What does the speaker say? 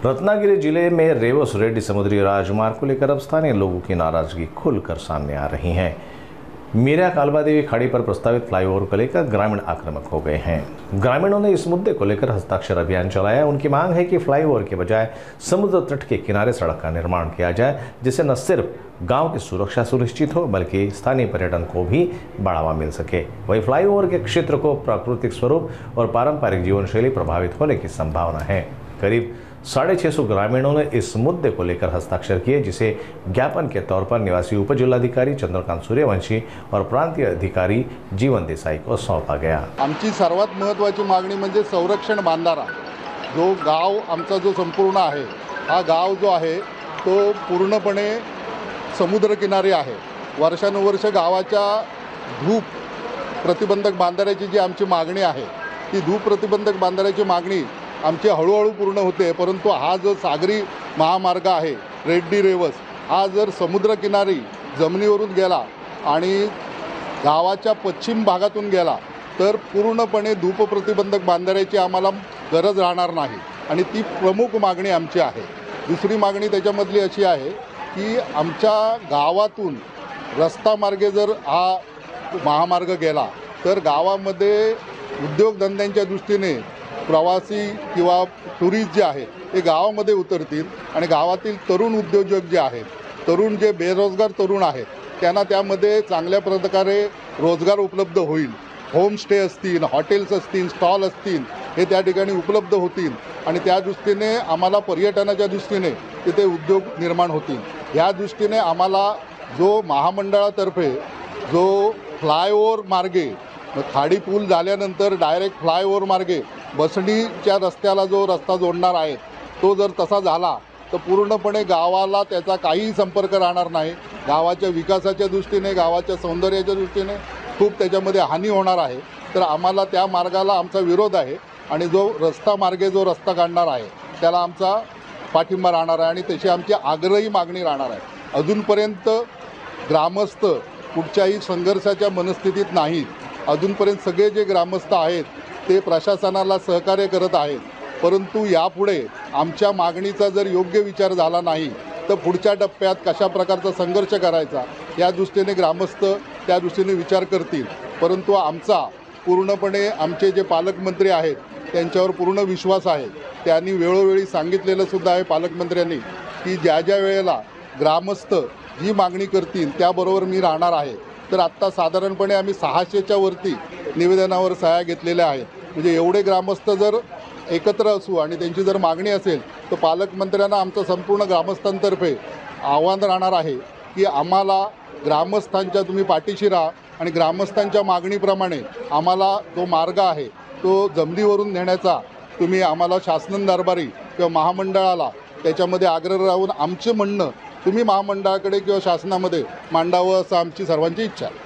रत्नागिरी जिले में रेवस रेड्डी समुद्री राजमार्ग को लेकर अब स्थानीय लोगों की नाराजगी खुलकर सामने आ रही है। मीरा कालबा देवी खाड़ी पर प्रस्तावित फ्लाईओवर को लेकर ग्रामीण आक्रामक हो गए हैं। ग्रामीणों ने इस मुद्दे को लेकर हस्ताक्षर अभियान चलाया। उनकी मांग है कि फ्लाईओवर के बजाय समुद्र तट के किनारे सड़क का निर्माण किया जाए, जिससे न सिर्फ गांव की सुरक्षा सुनिश्चित हो बल्कि स्थानीय पर्यटन को भी बढ़ावा मिल सके। वहीं फ्लाईओवर के क्षेत्र को प्राकृतिक स्वरूप और पारंपरिक जीवन शैली प्रभावित होने की संभावना है। करीब 650 ग्रामीणों ने इस मुद्दे को लेकर हस्ताक्षर किए, जिसे ज्ञापन के तौर पर निवासी उप जिल्हाधिकारी चंद्रकांत सूर्यवंशी और प्रांतीय अधिकारी जीवन देसाई को सौंपा गया। आमची सर्वात महत्त्वाची मागणी म्हणजे संरक्षण बांधारा। जो गाव आमचा जो संपूर्ण आहे, हा गाव जो आहे तो पूर्णपणे समुद्रकिनारी आहे। वर्षानुवर्ष गावाच्या धूप प्रतिबंधक बांधाऱ्याची जी आमची मागणी आहे, ती धूप प्रतिबंधक बांधाऱ्याची मागणी आमची हळूहळू पूर्ण होते। परंतु हा जो सागरी महामार्ग आहे रेड्डी रेवस, हा जर समुद्रकिनारी जमिनीवरून गेला आणि गावाच्या पश्चिम भागातून गेला तर पूर्णपणे धूप प्रतिबंधक बांधाऱ्याची आम्हाला गरज राहणार नाही आणि ती प्रमुख मागणी आमची आहे। दुसरी मागणी त्याच्यामधली अशी आहे की आमच्या गावातून रस्ता मार्गे जर हा महामार्ग गेला तर गावामध्ये उद्योगधंद्यांच्या दृष्टीने प्रवासी किंवा टुरिस्ट जे आहेत ते गावामध्ये उतरतील आणि गावातील तरुण उद्योजक जे आहेत, तरुण जे बेरोजगार तरुण आहेत, त्यांना त्यामध्ये चांगल्या प्रकारे रोजगार उपलब्ध होईल। होमस्टे असतील, हॉटेल्स असतील, स्टॉल असतील, हे त्या ठिकाणी उपलब्ध होतील आणि त्या दृष्टीने आम्हाला पर्यटनाच्या दृष्टीने तिथे उद्योग निर्माण होतील। या दृष्टीने आम्हाला जो महामंडळातर्फे जो फ्लायओव्हर मार्गे खाडी पूल झाल्यानंतर डायरेक्ट फ्लायओव्हर मार्गे बसणीच्या रस्त्याला जो रस्ता जोडणार आहे, तो जर तसा झाला तर पूर्णपणे गावाला त्याचा काहीही संपर्क राहणार नाही। गावाच्या विकासाच्या दृष्टीने, गावाच्या सौंदर्याच्या दृष्टीने खूप त्याच्यामध्ये हानी होणार आहे। तर आम्हाला त्या मार्गाला आमचा विरोध आहे आणि जो रस्ता मार्गे जो रस्ता काढणार आहे त्याला आमचा पाठिंबा राहणार आहे आणि तशी आमची आग्रही मागणी राहणार आहे। अजूनपर्यंत ग्रामस्थ कुठच्याही संघर्षाच्या मनस्थितीत नाहीत। अजूनपर्यंत सगळे जे ग्रामस्थ आहेत ते प्रशासनाला सहकार्य करत आहेत, परंतु यापुढे आमच्या मागणीचा जर योग्य विचार झाला नाही तर पुढच्या टप्प्यात कशा प्रकारचा संघर्ष करायचा या दृष्टीने ग्रामस्थ त्या दृष्टीने विचार करतील। परंतु आमचा पूर्णपणे आमचे जे पालकमंत्री आहेत त्यांच्यावर पूर्ण विश्वास आहे। त्यांनी वेळोवेळी सांगितलेलं सुद्धा आहे पालकमंत्र्यांनी की ज्या ज्या वेळेला ग्रामस्थ जी मागणी करतील त्याबरोबर मी राहणार आहे। तर आत्ता साधारणपणे आम्ही 600च्या वरती निवेदनावर सह्या घेतलेल्या आहेत। म्हणजे एवढे ग्रामस्थ जर एकत्र असू आणि त्यांची जर मागणी असेल तर पालकमंत्र्यांना आमचं संपूर्ण ग्रामस्थांतर्फे आव्हान राहणार आहे की आम्हाला ग्रामस्थांच्या तुम्ही पाठीशी राहा आणि ग्रामस्थांच्या मागणीप्रमाणे आम्हाला जो मार्ग आहे तो जमिनीवरून नेण्याचा तुम्ही आम्हाला शासन दरबारी किंवा महामंडळाला त्याच्यामध्ये आग्रह राहून आमचे म्हणणं तुम्ही महामंडळाकडे किंवा शासनामध्ये मांडावं असं आमची सर्वांची इच्छा आहे।